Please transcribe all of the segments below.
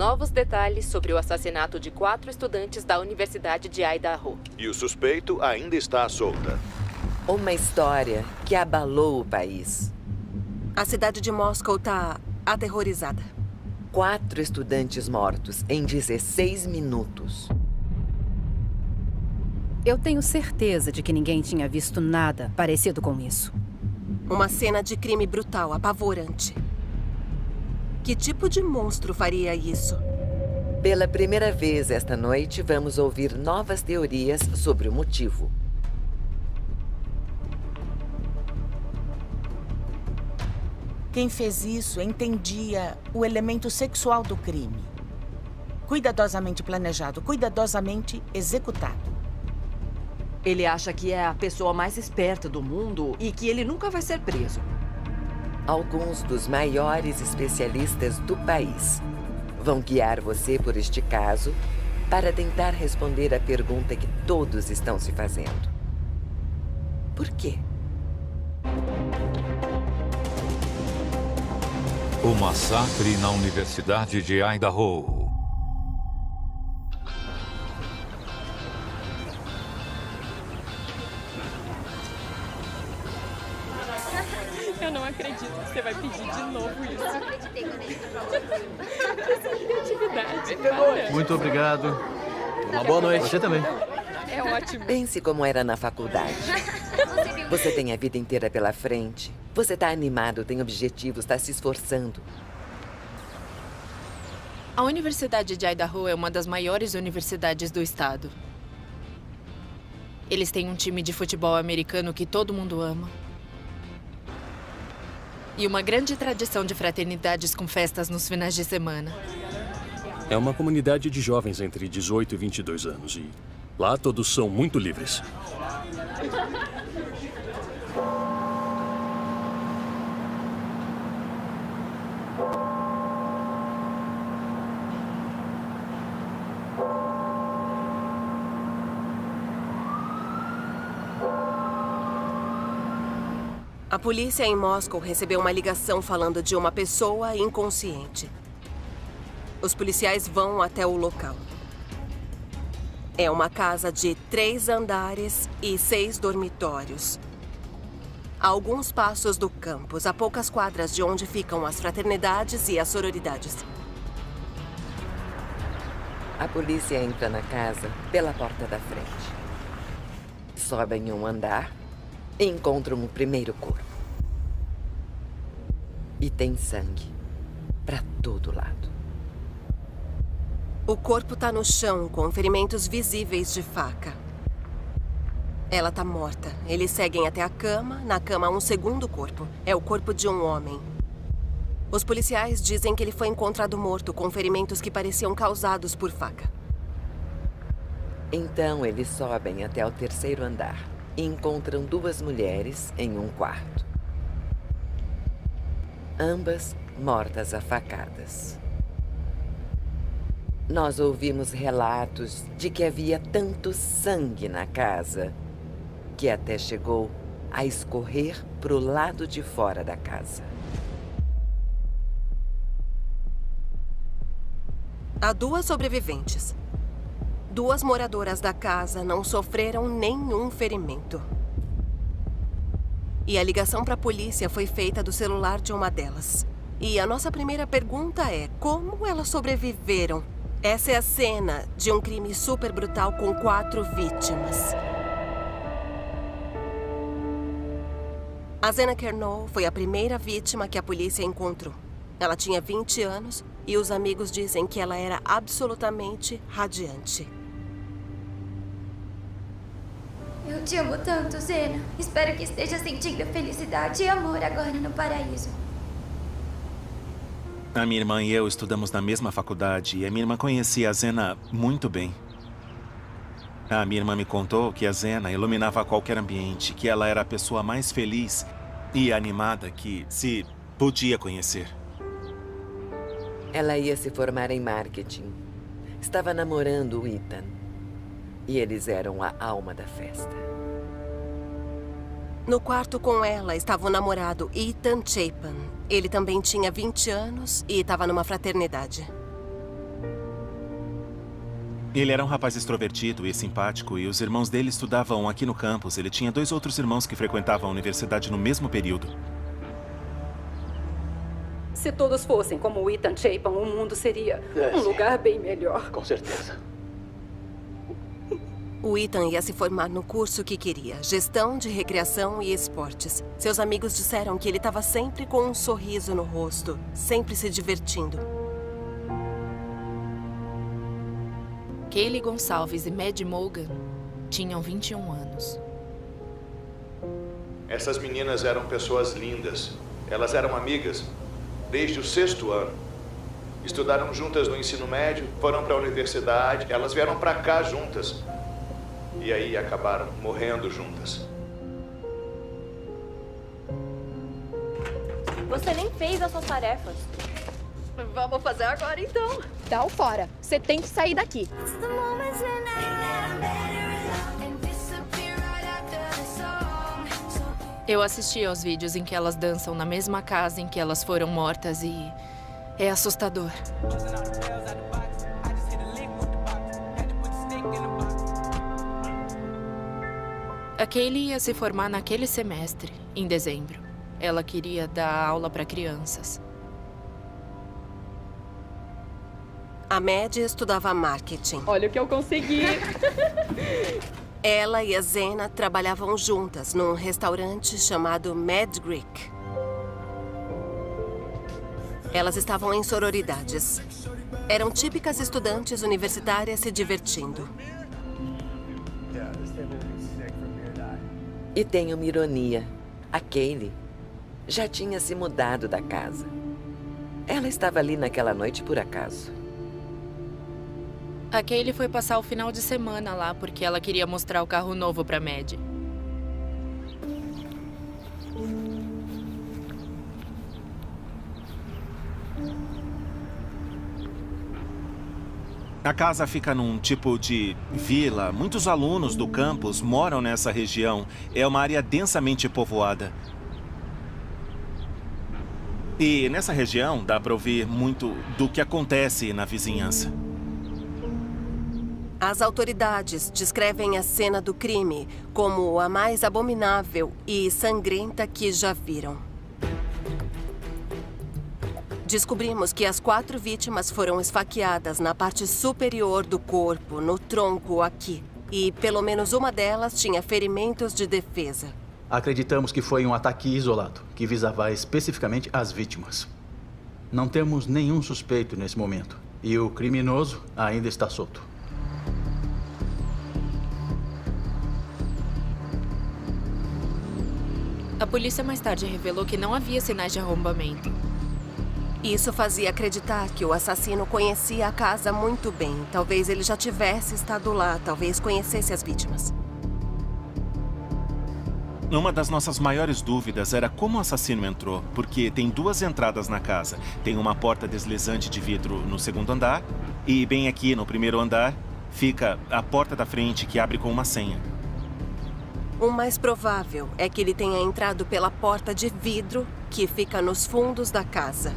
novos detalhes sobre o assassinato de 4 estudantes da Universidade de Idaho. E o suspeito ainda está à solta. Uma história que abalou o país. A cidade de Moscou está aterrorizada. 4 estudantes mortos em 16 minutos. Eu tenho certeza de que ninguém tinha visto nada parecido com isso. Uma cena de crime brutal, apavorante. Que tipo de monstro faria isso? Pela primeira vez esta noite, vamos ouvir novas teorias sobre o motivo. Quem fez isso entendia o elemento sexual do crime. Cuidadosamente planejado, cuidadosamente executado. Ele acha que é a pessoa mais esperta do mundo e que ele nunca vai ser preso. Alguns dos maiores especialistas do país vão guiar você por este caso para tentar responder a pergunta que todos estão se fazendo. Por quê? O massacre na Universidade de Idaho. Eu não acredito que você vai pedir de novo isso. Eu acreditei quando a gente criatividade. Muito obrigado. Uma boa noite. Você também. É ótimo. Pense como era na faculdade. Você tem a vida inteira pela frente. Você está animado, tem objetivos, está se esforçando. A Universidade de Idaho é uma das maiores universidades do estado. Eles têm um time de futebol americano que todo mundo ama. E uma grande tradição de fraternidades com festas nos finais de semana. É uma comunidade de jovens entre 18 e 22 anos e lá todos são muito livres. A polícia em Moscou recebeu uma ligação falando de uma pessoa inconsciente. Os policiais vão até o local. É uma casa de 3 andares e 6 dormitórios. A alguns passos do campus, a poucas quadras de onde ficam as fraternidades e as sororidades. A polícia entra na casa pela porta da frente. Sobem um andar e encontram o primeiro corpo. E tem sangue para todo lado. O corpo está no chão, com ferimentos visíveis de faca. Ela está morta. Eles seguem até a cama. Na cama há um segundo corpo. É o corpo de um homem. Os policiais dizem que ele foi encontrado morto, com ferimentos que pareciam causados por faca. Então eles sobem até o 3º andar e encontram 2 mulheres em um quarto. Ambas mortas a facadas. Nós ouvimos relatos de que havia tanto sangue na casa que até chegou a escorrer para o lado de fora da casa. Há 2 sobreviventes. 2 moradoras da casa não sofreram nenhum ferimento. E a ligação para a polícia foi feita do celular de uma delas. E a nossa primeira pergunta é: como elas sobreviveram? Essa é a cena de um crime super brutal com 4 vítimas. A Zena Kernow foi a primeira vítima que a polícia encontrou. Ela tinha 20 anos e os amigos dizem que ela era absolutamente radiante. Eu te amo tanto, Zena. Espero que esteja sentindo felicidade e amor agora no paraíso. A minha irmã e eu estudamos na mesma faculdade e a minha irmã conhecia a Zena muito bem. A minha irmã me contou que a Zena iluminava qualquer ambiente, que ela era a pessoa mais feliz e animada que se podia conhecer. Ela ia se formar em marketing. Estava namorando o Ethan. E eles eram a alma da festa. No quarto com ela estava o namorado Ethan Chapin. Ele também tinha 20 anos e estava numa fraternidade. Ele era um rapaz extrovertido e simpático, e os irmãos dele estudavam aqui no campus. Ele tinha 2 outros irmãos que frequentavam a universidade no mesmo período. Se todos fossem como o Ethan Chapin, o mundo seria um lugar bem melhor. Com certeza. O Ethan ia se formar no curso que queria, gestão de recreação e esportes. Seus amigos disseram que ele estava sempre com um sorriso no rosto, sempre se divertindo. Kaylee Gonçalves e Maddie Morgan tinham 21 anos. Essas meninas eram pessoas lindas. Elas eram amigas desde o 6º ano. Estudaram juntas no ensino médio, foram para a universidade, elas vieram para cá juntas. E aí acabaram morrendo juntas. Você nem fez as suas tarefas. Vamos fazer agora, então. Dá o fora. Você tem que sair daqui. Eu assisti aos vídeos em que elas dançam na mesma casa em que elas foram mortas e é assustador. A Kaylee ia se formar naquele semestre, em dezembro. Ela queria dar aula para crianças. A Maddie estudava marketing. Olha o que eu consegui. Ela e a Zena trabalhavam juntas num restaurante chamado Mad Greek. Elas estavam em sororidades. Eram típicas estudantes universitárias se divertindo. E tem uma ironia. A Kaylee já tinha se mudado da casa. Ela estava ali naquela noite por acaso. A Kaylee foi passar o final de semana lá porque ela queria mostrar o carro novo para Maddie. A casa fica num tipo de vila. Muitos alunos do campus moram nessa região. É uma área densamente povoada. E nessa região dá para ouvir muito do que acontece na vizinhança. As autoridades descrevem a cena do crime como a mais abominável e sangrenta que já viram. Descobrimos que as 4 vítimas foram esfaqueadas na parte superior do corpo, no tronco aqui. E pelo menos uma delas tinha ferimentos de defesa. Acreditamos que foi um ataque isolado, que visava especificamente as vítimas. Não temos nenhum suspeito nesse momento. E o criminoso ainda está solto. A polícia mais tarde revelou que não havia sinais de arrombamento. Isso fazia acreditar que o assassino conhecia a casa muito bem. Talvez ele já tivesse estado lá, talvez conhecesse as vítimas. Uma das nossas maiores dúvidas era como o assassino entrou, porque tem 2 entradas na casa. Tem uma porta deslizante de vidro no 2º andar e bem aqui no 1º andar fica a porta da frente que abre com uma senha. O mais provável é que ele tenha entrado pela porta de vidro que fica nos fundos da casa.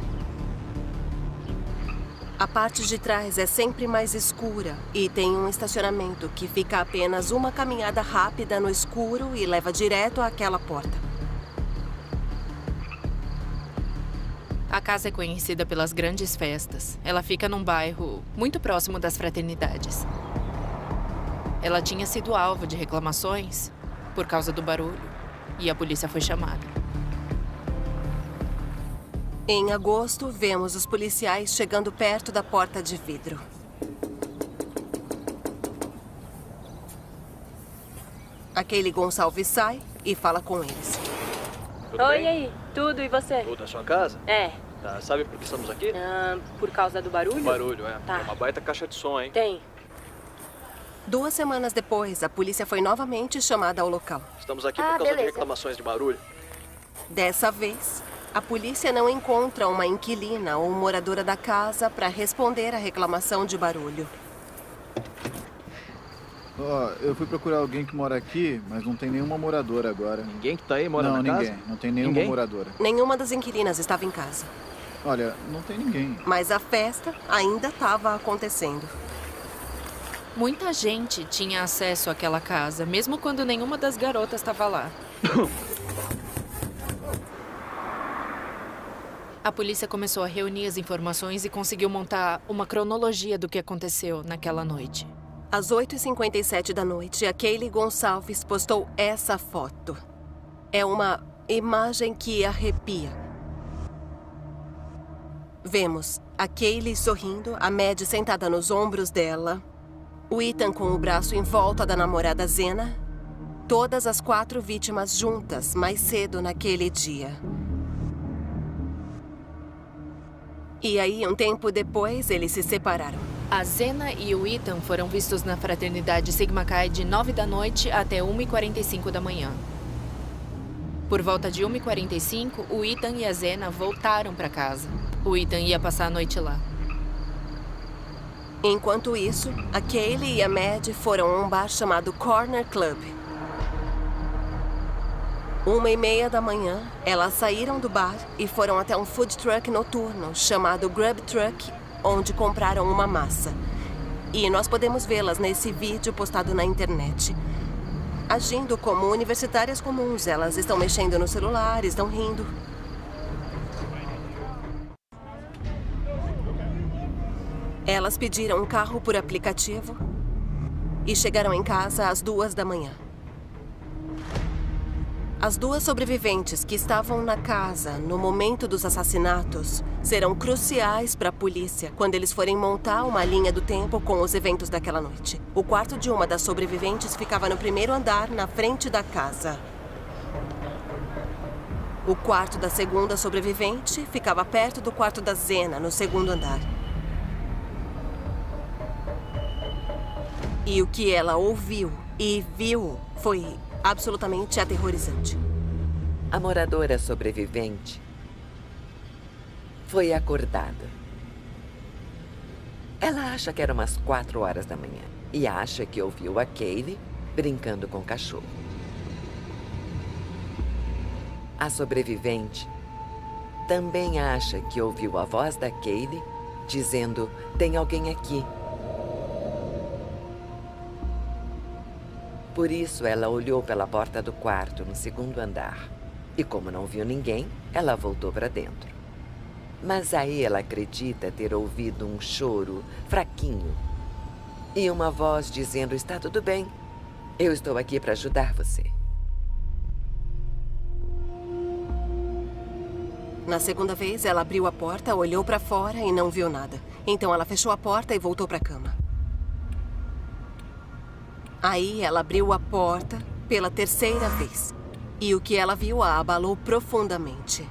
A parte de trás é sempre mais escura e tem um estacionamento que fica apenas uma caminhada rápida no escuro e leva direto àquela porta. A casa é conhecida pelas grandes festas. Ela fica num bairro muito próximo das fraternidades. Ela tinha sido alvo de reclamações por causa do barulho e a polícia foi chamada. Em agosto, vemos os policiais chegando perto da porta de vidro. A Kaylee Gonçalves sai e fala com eles. Oi, aí. Tudo, e você? Tudo na sua casa? É. Tá, sabe por que estamos aqui? Por causa do barulho? Barulho, é. Tá. É uma baita caixa de som, hein? Tem. 2 semanas depois, a polícia foi novamente chamada ao local. Estamos aqui por causa de reclamações de barulho. Dessa vez, a polícia não encontra uma inquilina ou moradora da casa para responder à reclamação de barulho. Eu fui procurar alguém que mora aqui, mas não tem nenhuma moradora agora. Ninguém que tá aí mora na casa? Não, ninguém. Não tem nenhuma moradora. Nenhuma das inquilinas estava em casa. Olha, não tem ninguém. Mas a festa ainda estava acontecendo. Muita gente tinha acesso àquela casa, mesmo quando nenhuma das garotas estava lá. A polícia começou a reunir as informações e conseguiu montar uma cronologia do que aconteceu naquela noite. Às 8h57 da noite, a Kaylee Gonçalves postou essa foto. É uma imagem que arrepia. Vemos a Kaylee sorrindo, a Maddie sentada nos ombros dela, o Ethan com o braço em volta da namorada Zena, todas as 4 vítimas juntas mais cedo naquele dia. E aí, um tempo depois, eles se separaram. A Zena e o Ethan foram vistos na fraternidade Sigma Chi de 9 da noite até 1h45 da manhã. Por volta de 1h45, o Ethan e a Zena voltaram para casa. O Ethan ia passar a noite lá. Enquanto isso, a Kaylee e a Maddie foram a um bar chamado Corner Club. 1h30 da manhã, elas saíram do bar e foram até um food truck noturno chamado Grub Truck, onde compraram uma massa. E nós podemos vê-las nesse vídeo postado na internet. Agindo como universitárias comuns, elas estão mexendo no celular, estão rindo. Elas pediram um carro por aplicativo e chegaram em casa às 2 da manhã. As 2 sobreviventes que estavam na casa no momento dos assassinatos serão cruciais para a polícia quando eles forem montar uma linha do tempo com os eventos daquela noite. O quarto de uma das sobreviventes ficava no primeiro andar, na frente da casa. O quarto da segunda sobrevivente ficava perto do quarto da Zena, no segundo andar. E o que ela ouviu e viu foi absolutamente aterrorizante. A moradora sobrevivente foi acordada. Ela acha que era umas 4 horas da manhã e acha que ouviu a Kaylee brincando com o cachorro. A sobrevivente também acha que ouviu a voz da Kaylee dizendo: "Tem alguém aqui". Por isso, ela olhou pela porta do quarto no segundo andar. E como não viu ninguém, ela voltou para dentro. Mas aí ela acredita ter ouvido um choro fraquinho e uma voz dizendo: "Está tudo bem, eu estou aqui para ajudar você". Na segunda vez, ela abriu a porta, olhou para fora e não viu nada. Então ela fechou a porta e voltou para a cama. Aí ela abriu a porta pela terceira vez. E o que ela viu a abalou profundamente.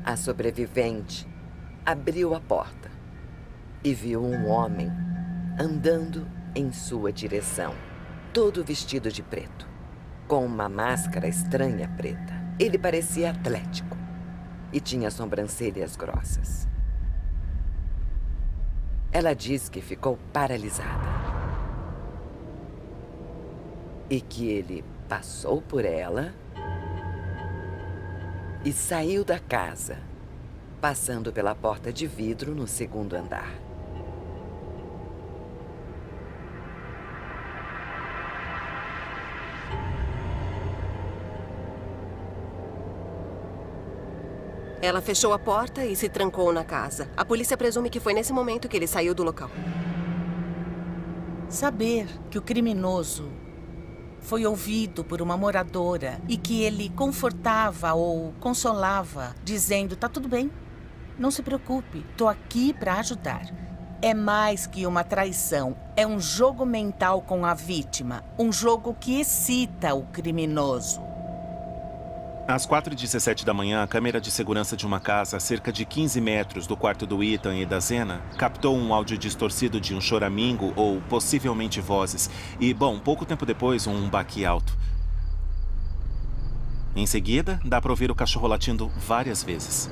A sobrevivente abriu a porta e viu um homem andando em sua direção, todo vestido de preto, com uma máscara estranha preta. Ele parecia atlético e tinha sobrancelhas grossas. Ela diz que ficou paralisada e que ele passou por ela e saiu da casa, passando pela porta de vidro no segundo andar. Ela fechou a porta e se trancou na casa. A polícia presume que foi nesse momento que ele saiu do local. Saber que o criminoso foi ouvido por uma moradora e que ele confortava ou consolava, dizendo: "Tá tudo bem, não se preocupe, tô aqui para ajudar". É mais que uma traição, é um jogo mental com a vítima, um jogo que excita o criminoso. Às 4h17 da manhã, a câmera de segurança de uma casa a cerca de 15 metros do quarto do Ethan e da Zena captou um áudio distorcido de um choramingo ou possivelmente vozes. E, bom, pouco tempo depois, um baque alto. Em seguida, dá para ouvir o cachorro latindo várias vezes.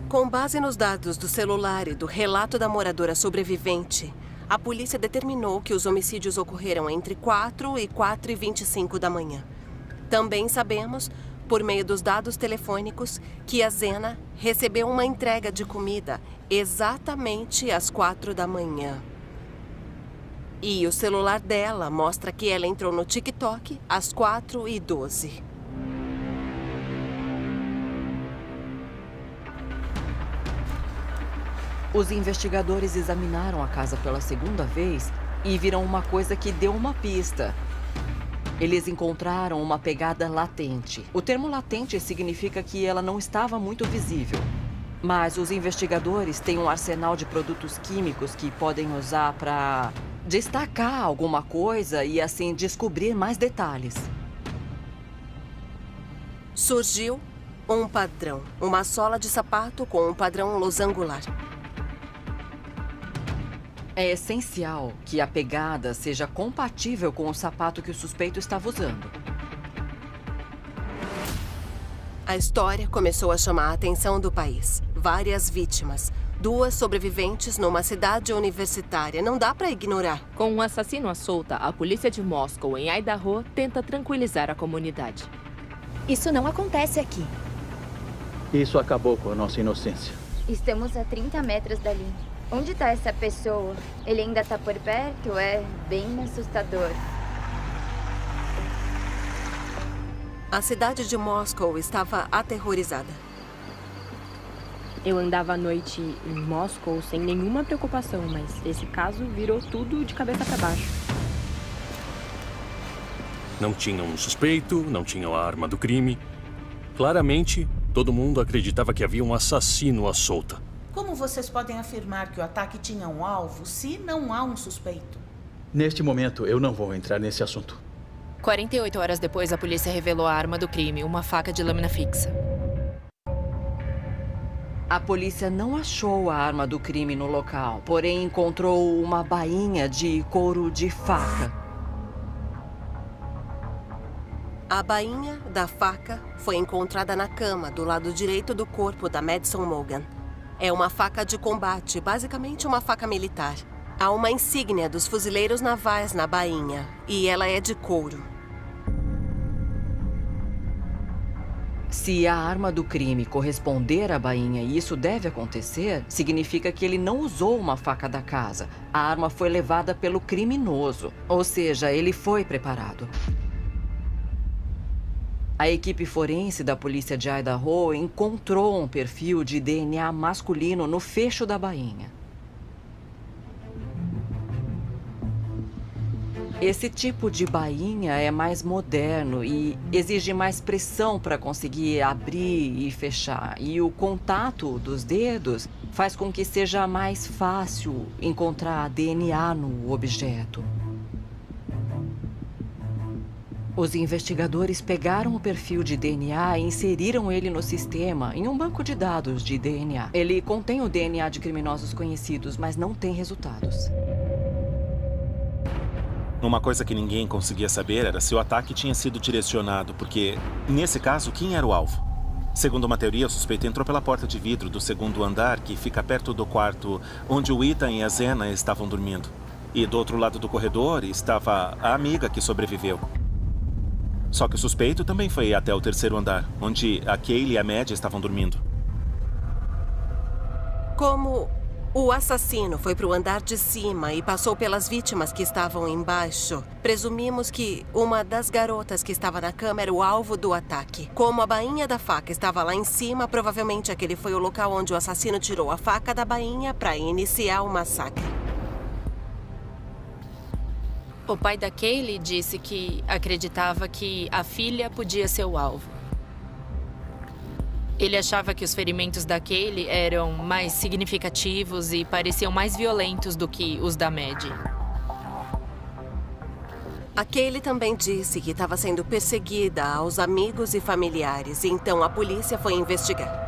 Com base nos dados do celular e do relato da moradora sobrevivente, a polícia determinou que os homicídios ocorreram entre 4 e 4h25 da manhã. Também sabemos por meio dos dados telefônicos, que a Zena recebeu uma entrega de comida exatamente às 4 da manhã. E o celular dela mostra que ela entrou no TikTok às 4h12. Os investigadores examinaram a casa pela segunda vez e viram uma coisa que deu uma pista. Eles encontraram uma pegada latente. O termo latente significa que ela não estava muito visível. Mas os investigadores têm um arsenal de produtos químicos que podem usar para destacar alguma coisa e assim descobrir mais detalhes. Surgiu um padrão. Uma sola de sapato com um padrão losangular. É essencial que a pegada seja compatível com o sapato que o suspeito estava usando. A história começou a chamar a atenção do país. Várias vítimas. 2 sobreviventes numa cidade universitária. Não dá para ignorar. Com um assassino à solta, a polícia de Moscow, em Idaho, tenta tranquilizar a comunidade. Isso não acontece aqui. Isso acabou com a nossa inocência. Estamos a 30 metros dali. Onde está essa pessoa? Ele ainda está por perto? É bem assustador. A cidade de Moscow estava aterrorizada. Eu andava à noite em Moscow sem nenhuma preocupação, mas esse caso virou tudo de cabeça para baixo. Não tinham um suspeito, não tinham a arma do crime. Claramente, todo mundo acreditava que havia um assassino à solta. Como vocês podem afirmar que o ataque tinha um alvo se não há um suspeito? Neste momento, eu não vou entrar nesse assunto. 48 horas depois, a polícia revelou a arma do crime, uma faca de lâmina fixa. A polícia não achou a arma do crime no local, porém encontrou uma bainha de couro de faca. A bainha da faca foi encontrada na cama do lado direito do corpo da Madison Mogan. É uma faca de combate, basicamente uma faca militar. Há uma insígnia dos fuzileiros navais na bainha, e ela é de couro. Se a arma do crime corresponder à bainha e isso deve acontecer, significa que ele não usou uma faca da casa. A arma foi levada pelo criminoso, ou seja, ele foi preparado. A equipe forense da polícia de Idaho encontrou um perfil de DNA masculino no fecho da bainha. Esse tipo de bainha é mais moderno e exige mais pressão para conseguir abrir e fechar. E o contato dos dedos faz com que seja mais fácil encontrar DNA no objeto. Os investigadores pegaram o perfil de DNA e inseriram ele no sistema em um banco de dados de DNA. Ele contém o DNA de criminosos conhecidos, mas não tem resultados. Uma coisa que ninguém conseguia saber era se o ataque tinha sido direcionado, porque, nesse caso, quem era o alvo? Segundo uma teoria, o suspeito entrou pela porta de vidro do segundo andar, que fica perto do quarto onde o Ethan e a Zena estavam dormindo. E do outro lado do corredor estava a amiga que sobreviveu. Só que o suspeito também foi até o terceiro andar, onde a Kaylee e a Maddie estavam dormindo. Como o assassino foi para o andar de cima e passou pelas vítimas que estavam embaixo, presumimos que uma das garotas que estava na cama era o alvo do ataque. Como a bainha da faca estava lá em cima, provavelmente aquele foi o local onde o assassino tirou a faca da bainha para iniciar o massacre. O pai da Kaylee disse que acreditava que a filha podia ser o alvo. Ele achava que os ferimentos da Kaylee eram mais significativos e pareciam mais violentos do que os da Maddie. A Kaylee também disse que estava sendo perseguida aos amigos e familiares, então a polícia foi investigar.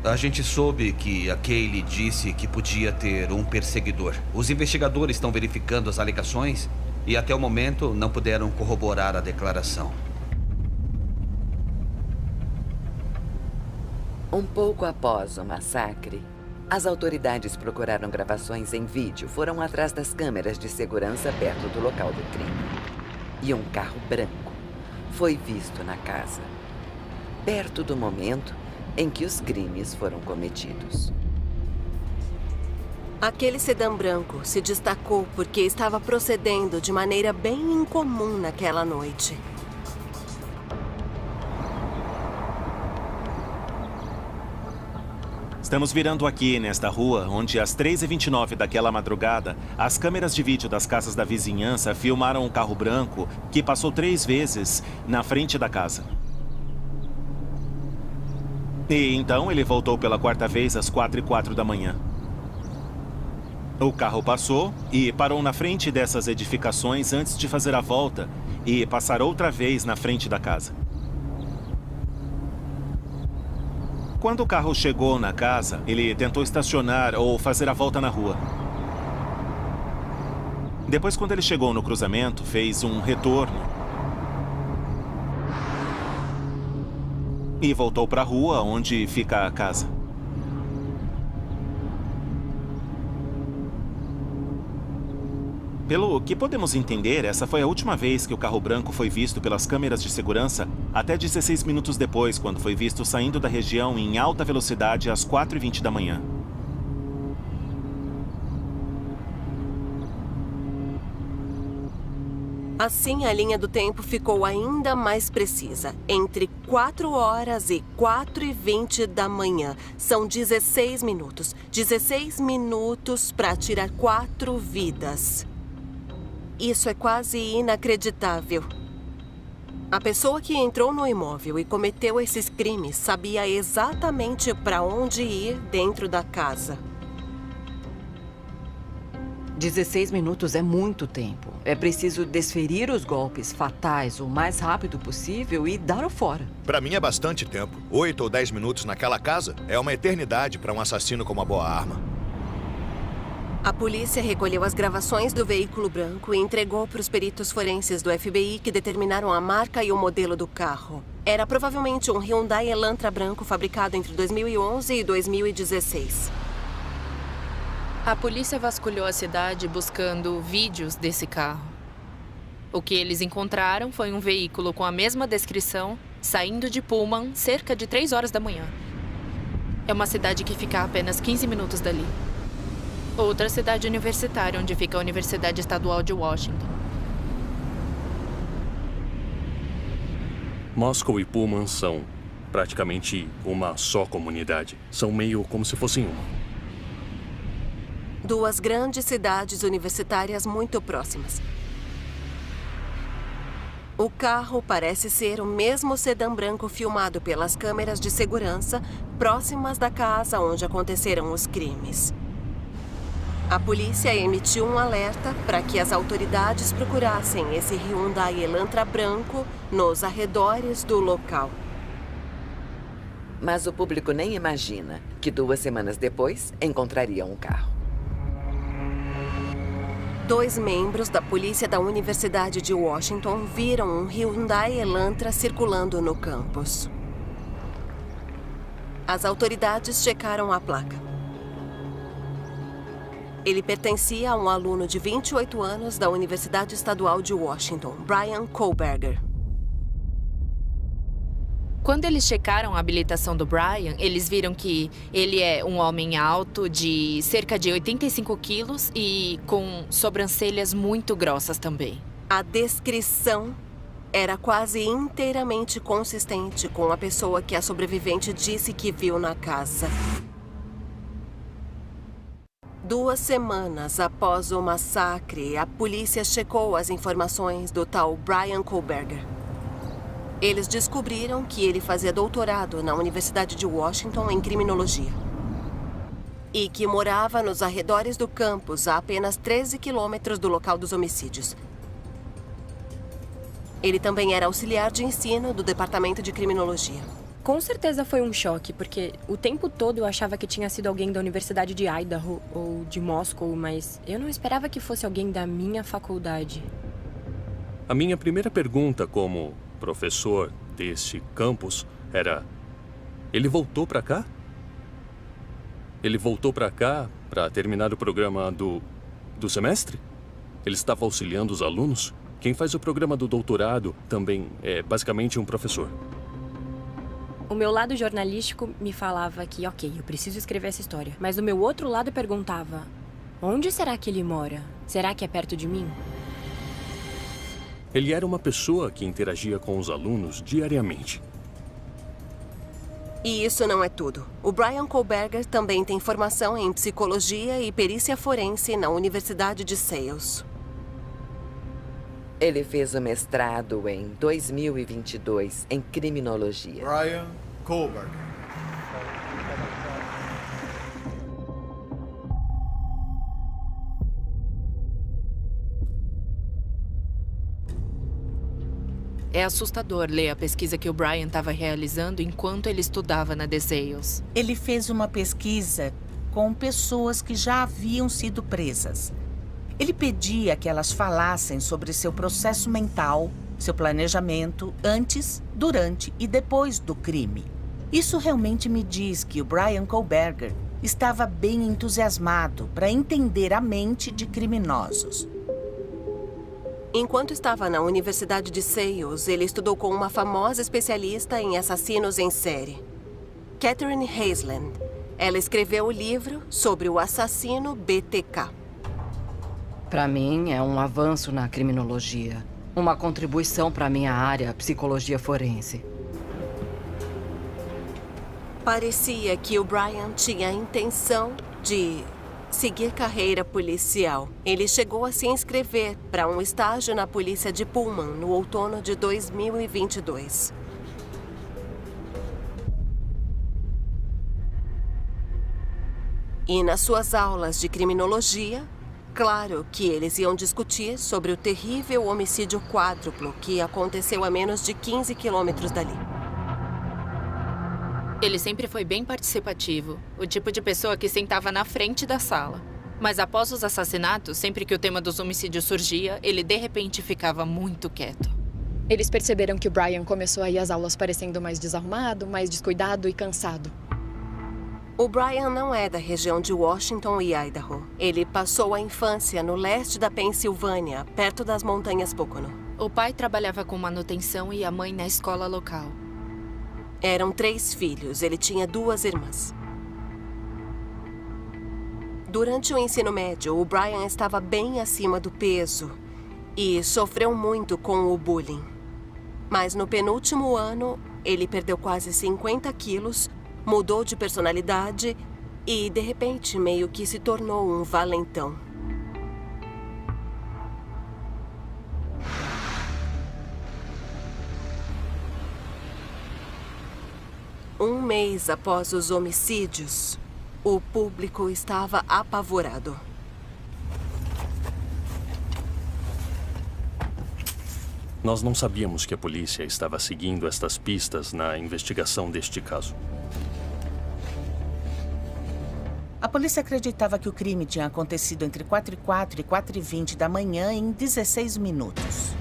A gente soube que a Kaylee disse que podia ter um perseguidor. Os investigadores estão verificando as alegações e até o momento não puderam corroborar a declaração. Um pouco após o massacre, as autoridades procuraram gravações em vídeo, foram atrás das câmeras de segurança perto do local do crime. E um carro branco, foi visto na casa, perto do momento em que os crimes foram cometidos. Aquele sedã branco se destacou porque estava procedendo de maneira bem incomum naquela noite. Estamos virando aqui, nesta rua, onde às 3h29 daquela madrugada, as câmeras de vídeo das casas da vizinhança filmaram um carro branco que passou 3 vezes na frente da casa. E então ele voltou pela 4ª vez às 4h04 da manhã. O carro passou e parou na frente dessas edificações antes de fazer a volta e passar outra vez na frente da casa. Quando o carro chegou na casa, ele tentou estacionar ou fazer a volta na rua. Depois, quando ele chegou no cruzamento, fez um retorno e voltou para a rua onde fica a casa. Pelo que podemos entender, essa foi a última vez que o carro branco foi visto pelas câmeras de segurança, até 16 minutos depois, quando foi visto saindo da região em alta velocidade às 4h20 da manhã. Assim, a linha do tempo ficou ainda mais precisa. Entre 4 horas e 4h20 da manhã. São 16 minutos. 16 minutos para tirar 4 vidas. Isso é quase inacreditável. A pessoa que entrou no imóvel e cometeu esses crimes sabia exatamente para onde ir dentro da casa. 16 minutos é muito tempo. É preciso desferir os golpes fatais o mais rápido possível e dar o fora. Para mim é bastante tempo. 8 ou 10 minutos naquela casa é uma eternidade para um assassino com uma boa arma. A polícia recolheu as gravações do veículo branco e entregou para os peritos forenses do FBI que determinaram a marca e o modelo do carro. Era provavelmente um Hyundai Elantra branco fabricado entre 2011 e 2016. A polícia vasculhou a cidade buscando vídeos desse carro. O que eles encontraram foi um veículo com a mesma descrição saindo de Pullman cerca de 3 horas da manhã. É uma cidade que fica a apenas 15 minutos dali. Outra cidade universitária, onde fica a Universidade Estadual de Washington. Moscow e Pullman são praticamente uma só comunidade. São meio como se fossem uma. 2 grandes cidades universitárias muito próximas. O carro parece ser o mesmo sedã branco filmado pelas câmeras de segurança próximas da casa onde aconteceram os crimes. A polícia emitiu um alerta para que as autoridades procurassem esse Hyundai Elantra branco nos arredores do local. Mas o público nem imagina que 2 semanas depois encontrariam um carro. 2 membros da polícia da Universidade de Washington viram um Hyundai Elantra circulando no campus. As autoridades checaram a placa. Ele pertencia a um aluno de 28 anos da Universidade Estadual de Washington, Brian Kohlberger. Quando eles checaram a habilitação do Brian, eles viram que ele é um homem alto de cerca de 85 quilos e com sobrancelhas muito grossas também. A descrição era quase inteiramente consistente com a pessoa que a sobrevivente disse que viu na casa. 2 semanas após o massacre, a polícia checou as informações do tal Brian Kohlberger. Eles descobriram que ele fazia doutorado na Universidade de Washington em criminologia. E que morava nos arredores do campus, a apenas 13 quilômetros do local dos homicídios. Ele também era auxiliar de ensino do Departamento de Criminologia. Com certeza foi um choque, porque o tempo todo eu achava que tinha sido alguém da Universidade de Idaho ou de Moscow, mas eu não esperava que fosse alguém da minha faculdade. A minha primeira pergunta como professor desse campus era: ele voltou para cá? Ele voltou para cá para terminar o programa do semestre? Ele estava auxiliando os alunos? Quem faz o programa do doutorado também é basicamente um professor. O meu lado jornalístico me falava que, ok, eu preciso escrever essa história. Mas o meu outro lado perguntava, onde será que ele mora? Será que é perto de mim? Ele era uma pessoa que interagia com os alunos diariamente. E isso não é tudo. O Brian Kohlberger também tem formação em psicologia e perícia forense na Universidade de Sales. Ele fez o mestrado em 2022 em criminologia. Brian Kohlberger. É assustador ler a pesquisa que o Brian estava realizando enquanto ele estudava na DeSales. Ele fez uma pesquisa com pessoas que já haviam sido presas. Ele pedia que elas falassem sobre seu processo mental, seu planejamento antes, durante e depois do crime. Isso realmente me diz que o Brian Kohlberger estava bem entusiasmado para entender a mente de criminosos. Enquanto estava na Universidade de Sales, ele estudou com uma famosa especialista em assassinos em série, Catherine Haysland. Ela escreveu o livro sobre o assassino BTK. Para mim, é um avanço na criminologia. Uma contribuição para a minha área, psicologia forense. Parecia que o Brian tinha a intenção de seguir carreira policial. Ele chegou a se inscrever para um estágio na polícia de Pullman no outono de 2022. E nas suas aulas de criminologia, claro que eles iam discutir sobre o terrível homicídio quádruplo que aconteceu a menos de 15 quilômetros dali. Ele sempre foi bem participativo, o tipo de pessoa que sentava na frente da sala. Mas após os assassinatos, sempre que o tema dos homicídios surgia, ele de repente ficava muito quieto. Eles perceberam que o Brian começou a ir às aulas parecendo mais desarrumado, mais descuidado e cansado. O Brian não é da região de Washington e Idaho. Ele passou a infância no leste da Pensilvânia, perto das montanhas Pocono. O pai trabalhava com manutenção e a mãe na escola local. Eram 3 filhos, ele tinha 2 irmãs. Durante o ensino médio, o Brian estava bem acima do peso e sofreu muito com o bullying. Mas no penúltimo ano, ele perdeu quase 50 quilos, mudou de personalidade e, de repente, meio que se tornou um valentão. Um mês após os homicídios, o público estava apavorado. Nós não sabíamos que a polícia estava seguindo estas pistas na investigação deste caso. A polícia acreditava que o crime tinha acontecido entre 4h04 e 4h20 da manhã em 16 minutos.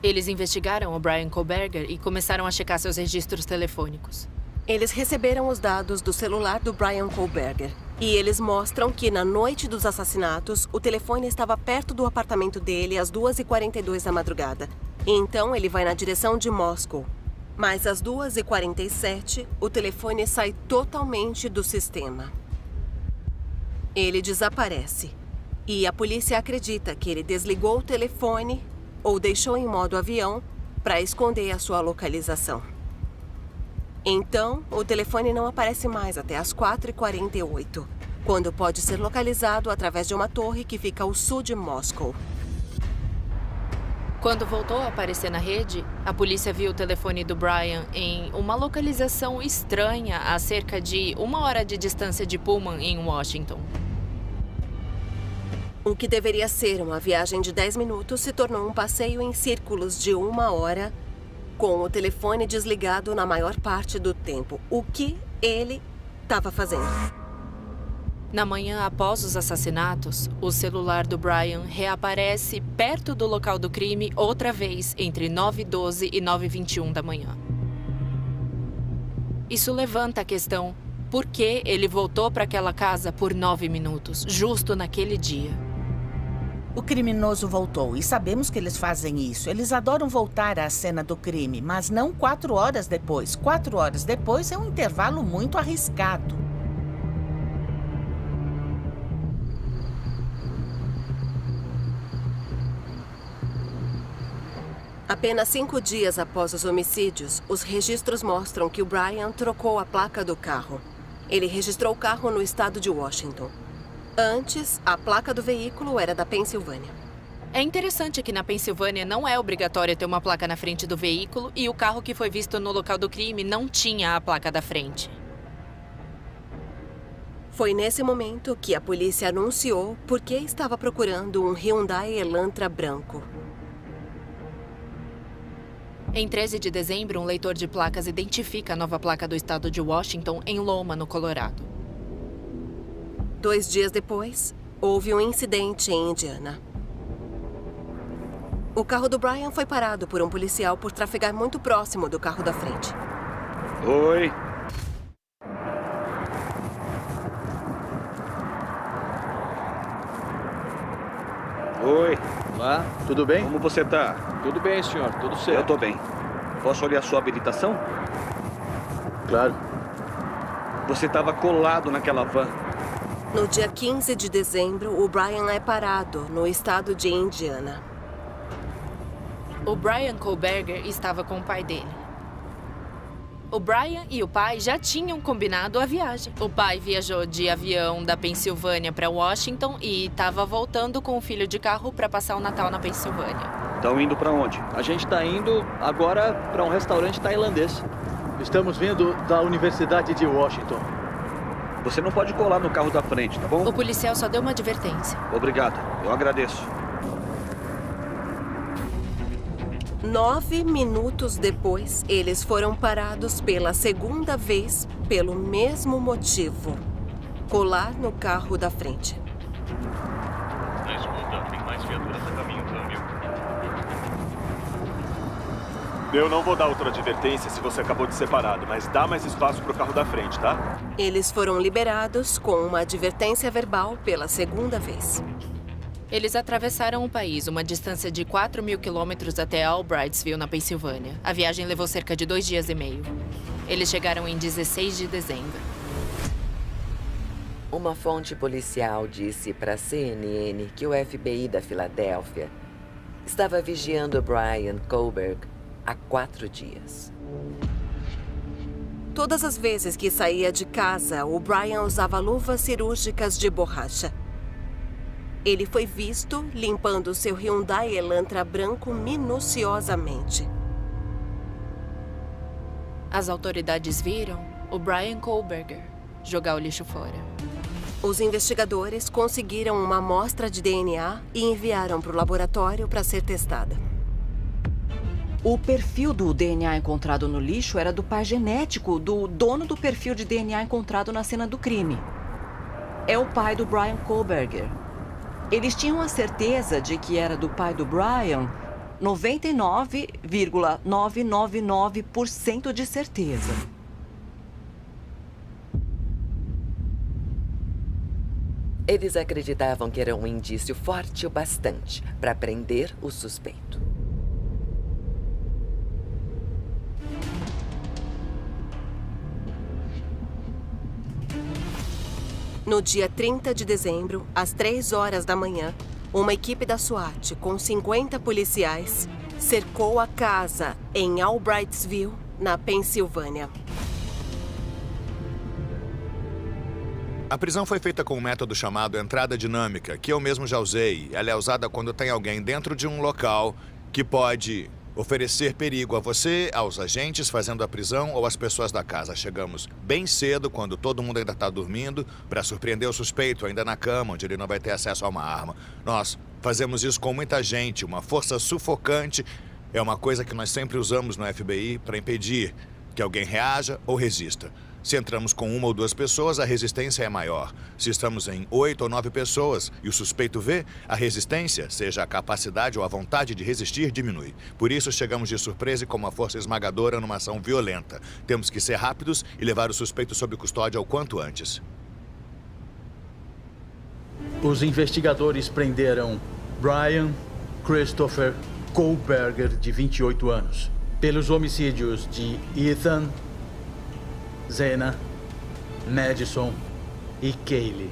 Eles investigaram o Brian Kohlberger e começaram a checar seus registros telefônicos. Eles receberam os dados do celular do Brian Kohlberger. E eles mostram que na noite dos assassinatos, o telefone estava perto do apartamento dele às 2h42 da madrugada. E então ele vai na direção de Moscow. Mas às 2h47, o telefone sai totalmente do sistema. Ele desaparece. E a polícia acredita que ele desligou o telefone ou deixou em modo avião para esconder a sua localização. Então, o telefone não aparece mais até às 4h48, quando pode ser localizado através de uma torre que fica ao sul de Moscou. Quando voltou a aparecer na rede, a polícia viu o telefone do Brian em uma localização estranha a cerca de 1 hora de distância de Pullman, em Washington. O que deveria ser uma viagem de 10 minutos se tornou um passeio em círculos de 1 hora, com o telefone desligado na maior parte do tempo. O que ele estava fazendo? Na manhã após os assassinatos, o celular do Brian reaparece perto do local do crime outra vez, entre 9h12 e 9h21 da manhã. Isso levanta a questão: por que ele voltou para aquela casa por 9 minutos, justo naquele dia? O criminoso voltou e sabemos que eles fazem isso. Eles adoram voltar à cena do crime, mas não 4 horas depois. 4 horas depois é um intervalo muito arriscado. Apenas 5 dias após os homicídios, os registros mostram que o Brian trocou a placa do carro. Ele registrou o carro no estado de Washington. Antes, a placa do veículo era da Pensilvânia. É interessante que na Pensilvânia não é obrigatório ter uma placa na frente do veículo e o carro que foi visto no local do crime não tinha a placa da frente. Foi nesse momento que a polícia anunciou por que estava procurando um Hyundai Elantra branco. Em 13 de dezembro, um leitor de placas identifica a nova placa do estado de Washington em Loma, no Colorado. 2 dias depois, houve um incidente em Indiana. O carro do Brian foi parado por um policial por trafegar muito próximo do carro da frente. Oi. Oi. Olá, tudo bem? Como você tá? Tudo bem, senhor, tudo certo. Eu tô bem. Posso olhar sua habilitação? Claro. Você estava colado naquela van. No dia 15 de dezembro, o Brian é parado no estado de Indiana. O Brian Kohlberger estava com o pai dele. O Brian e o pai já tinham combinado a viagem. O pai viajou de avião da Pensilvânia para Washington e estava voltando com o filho de carro para passar o Natal na Pensilvânia. Estão indo para onde? A gente está indo agora para um restaurante tailandês. Estamos vindo da Universidade de Washington. Você não pode colar no carro da frente, tá bom? O policial só deu uma advertência. Obrigado, eu agradeço. 9 minutos depois, eles foram parados pela segunda vez pelo mesmo motivo: colar no carro da frente. Na escuta, tem mais viaturas a caminho, câmbio. Eu não vou dar outra advertência se você acabou de ser parado, mas dá mais espaço pro carro da frente, tá? Eles foram liberados com uma advertência verbal pela segunda vez. Eles atravessaram o país, uma distância de 4.000 quilômetros até Albrightsville, na Pensilvânia. A viagem levou cerca de 2 dias e meio. Eles chegaram em 16 de dezembro. Uma fonte policial disse para a CNN que o FBI da Filadélfia estava vigiando Brian Kohlberger há 4 dias. Todas as vezes que saía de casa, o Brian usava luvas cirúrgicas de borracha. Ele foi visto limpando seu Hyundai Elantra branco minuciosamente. As autoridades viram o Brian Kohlberger jogar o lixo fora. Os investigadores conseguiram uma amostra de DNA e enviaram para o laboratório para ser testada. O perfil do DNA encontrado no lixo era do pai genético do dono do perfil de DNA encontrado na cena do crime. É o pai do Brian Kohlberger. Eles tinham a certeza de que era do pai do Brian, 99,999% de certeza. Eles acreditavam que era um indício forte o bastante para prender o suspeito. No dia 30 de dezembro, às 3 horas da manhã, uma equipe da SWAT com 50 policiais cercou a casa em Albrightsville, na Pensilvânia. A prisão foi feita com um método chamado entrada dinâmica, que eu mesmo já usei. Ela é usada quando tem alguém dentro de um local que pode oferecer perigo a você, aos agentes fazendo a prisão ou às pessoas da casa. Chegamos bem cedo, quando todo mundo ainda está dormindo, para surpreender o suspeito ainda na cama, onde ele não vai ter acesso a uma arma. Nós fazemos isso com muita gente, uma força sufocante. É uma coisa que nós sempre usamos no FBI para impedir que alguém reaja ou resista. Se entramos com 1 ou 2 pessoas, a resistência é maior. Se estamos em 8 ou 9 pessoas e o suspeito vê, a resistência, seja a capacidade ou a vontade de resistir, diminui. Por isso, chegamos de surpresa e com uma força esmagadora numa ação violenta. Temos que ser rápidos e levar o suspeito sob custódia o quanto antes. Os investigadores prenderam Brian Christopher Kohlberger, de 28 anos, pelos homicídios de Ethan, Zena, Madison e Kaylee.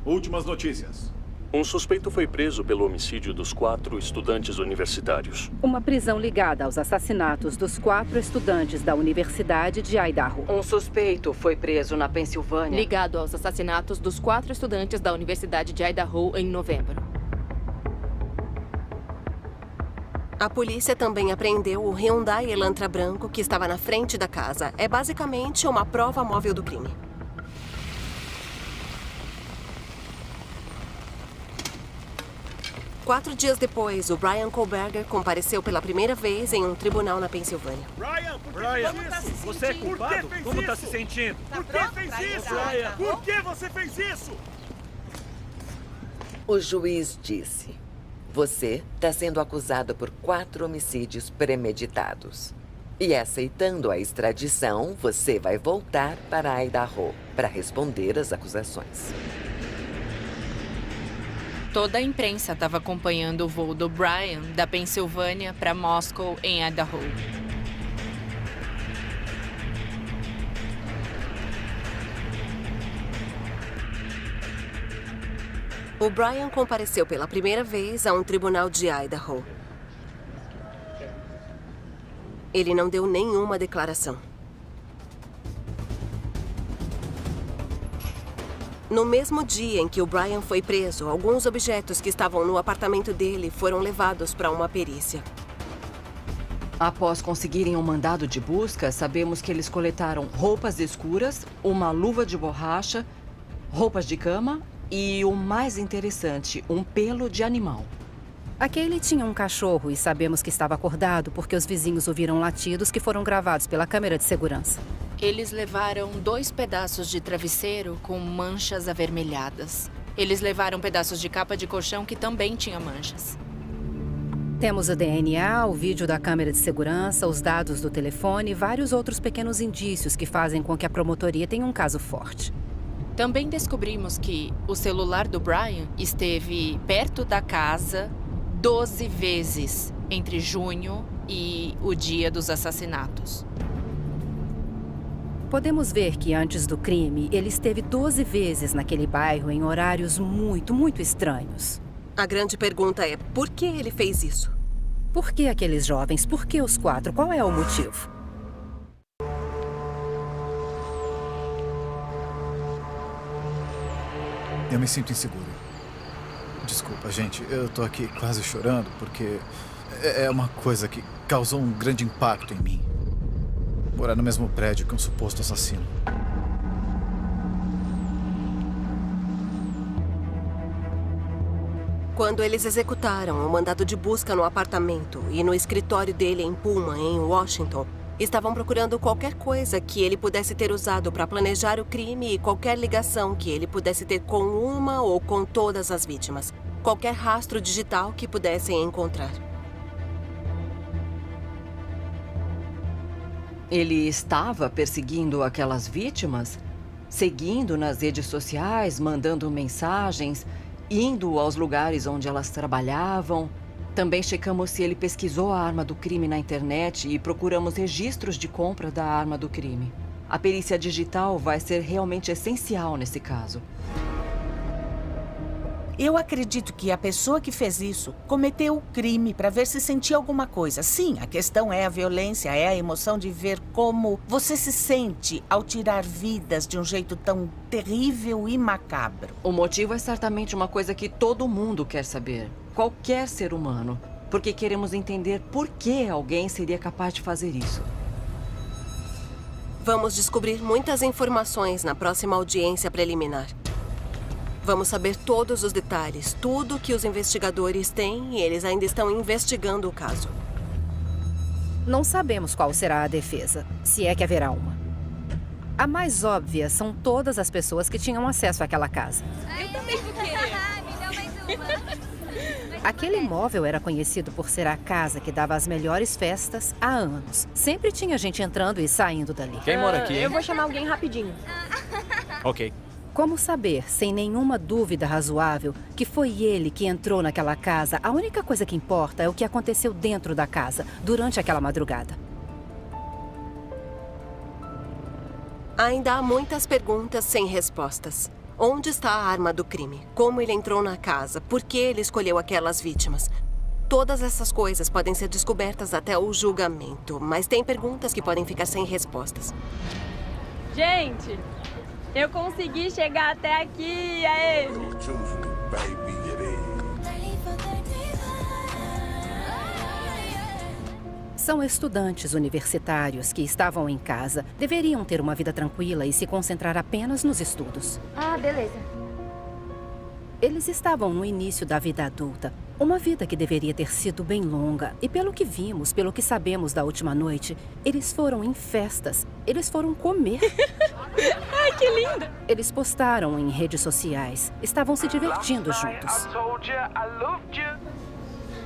Últimas notícias. Um suspeito foi preso pelo homicídio dos 4 estudantes universitários. Uma prisão ligada aos assassinatos dos 4 estudantes da Universidade de Idaho. Um suspeito foi preso na Pensilvânia. Ligado aos assassinatos dos 4 estudantes da Universidade de Idaho em novembro. A polícia também apreendeu o Hyundai Elantra branco que estava na frente da casa. É basicamente uma prova móvel do crime. Quatro dias depois, o Brian Kohlberger compareceu pela primeira vez em um tribunal na Pensilvânia. Brian, você é culpado? Como está se sentindo? Por que fez isso? Brian? Por que você fez isso? O juiz disse: você está sendo acusado por 4 homicídios premeditados. E aceitando a extradição, você vai voltar para Idaho para responder às acusações. Toda a imprensa estava acompanhando o voo do Brian da Pensilvânia para Moscow, em Idaho. O Brian compareceu pela primeira vez a um tribunal de Idaho. Ele não deu nenhuma declaração. No mesmo dia em que o Brian foi preso, alguns objetos que estavam no apartamento dele foram levados para uma perícia. Após conseguirem um mandado de busca, sabemos que eles coletaram roupas escuras, uma luva de borracha, roupas de cama e, o mais interessante, um pelo de animal. A Kaylee tinha um cachorro e sabemos que estava acordado porque os vizinhos ouviram latidos que foram gravados pela câmera de segurança. Eles levaram 2 pedaços de travesseiro com manchas avermelhadas. Eles levaram pedaços de capa de colchão que também tinha manchas. Temos o DNA, o vídeo da câmera de segurança, os dados do telefone e vários outros pequenos indícios que fazem com que a promotoria tenha um caso forte. Também descobrimos que o celular do Brian esteve perto da casa 12 vezes entre junho e o dia dos assassinatos. Podemos ver que antes do crime, ele esteve 12 vezes naquele bairro em horários muito estranhos. A grande pergunta é, por que ele fez isso? Por que aqueles jovens? Por que os 4? Qual é o motivo? Eu me sinto inseguro. Desculpa, gente. Eu tô aqui quase chorando porque é uma coisa que causou um grande impacto em mim. Morar no mesmo prédio que um suposto assassino. Quando eles executaram o mandado de busca no apartamento e no escritório dele em Pullman, em Washington, estavam procurando qualquer coisa que ele pudesse ter usado para planejar o crime e qualquer ligação que ele pudesse ter com uma ou com todas as vítimas. Qualquer rastro digital que pudessem encontrar. Ele estava perseguindo aquelas vítimas? Seguindo nas redes sociais, mandando mensagens, indo aos lugares onde elas trabalhavam? Também checamos se ele pesquisou a arma do crime na internet e procuramos registros de compra da arma do crime. A perícia digital vai ser realmente essencial nesse caso. Eu acredito que a pessoa que fez isso cometeu o crime para ver se sentia alguma coisa. Sim, a questão é a violência, é a emoção de ver como você se sente ao tirar vidas de um jeito tão terrível e macabro. O motivo é certamente uma coisa que todo mundo quer saber. Qualquer ser humano. Porque queremos entender por que alguém seria capaz de fazer isso. Vamos descobrir muitas informações na próxima audiência preliminar. Vamos saber todos os detalhes, tudo que os investigadores têm e eles ainda estão investigando o caso. Não sabemos qual será a defesa, se é que haverá uma. A mais óbvia são todas as pessoas que tinham acesso àquela casa. Eu também vou querer. Me dá mais uma. Aquele imóvel era conhecido por ser a casa que dava as melhores festas há anos. Sempre tinha gente entrando e saindo dali. Quem mora aqui? Eu vou chamar alguém rapidinho. Ok. Como saber, sem nenhuma dúvida razoável, que foi ele que entrou naquela casa? A única coisa que importa é o que aconteceu dentro da casa, durante aquela madrugada. Ainda há muitas perguntas sem respostas. Onde está a arma do crime? Como ele entrou na casa? Por que ele escolheu aquelas vítimas? Todas essas coisas podem ser descobertas até o julgamento, mas tem perguntas que podem ficar sem respostas. Gente, eu consegui chegar até aqui, aê! São estudantes universitários que estavam em casa. Deveriam ter uma vida tranquila e se concentrar apenas nos estudos. Ah, beleza. Eles estavam no início da vida adulta. Uma vida que deveria ter sido bem longa. E pelo que vimos, pelo que sabemos da última noite, eles foram em festas. Eles foram comer. Ai, que lindo! Eles postaram em redes sociais. Estavam se divertindo juntos.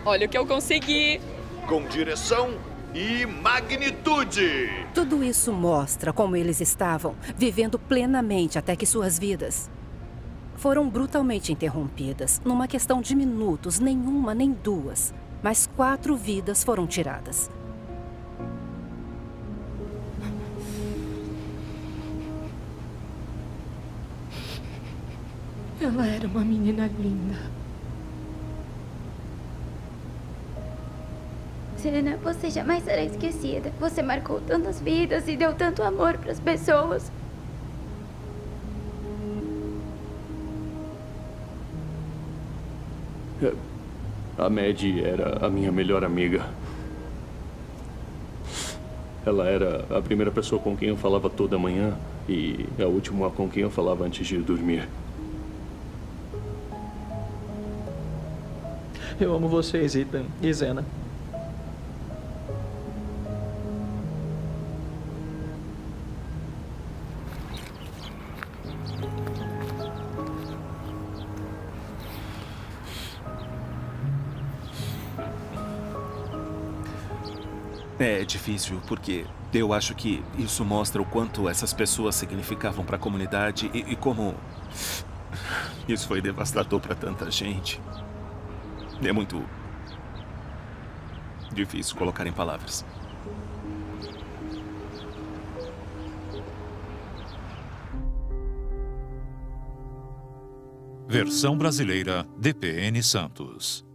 Olha o que eu consegui! Com direção e magnitude. Tudo isso mostra como eles estavam vivendo plenamente até que suas vidas foram brutalmente interrompidas. Numa questão de minutos, nenhuma nem duas, mas 4 vidas foram tiradas. Ela era uma menina linda. Zena, você jamais será esquecida. Você marcou tantas vidas e deu tanto amor para as pessoas. A Maddie era a minha melhor amiga. Ela era a primeira pessoa com quem eu falava toda manhã e a última com quem eu falava antes de dormir. Eu amo vocês, Ethan e Zena. É difícil, porque eu acho que isso mostra o quanto essas pessoas significavam para a comunidade e como isso foi devastador para tanta gente. É muito difícil colocar em palavras. Versão brasileira, DPN Santos.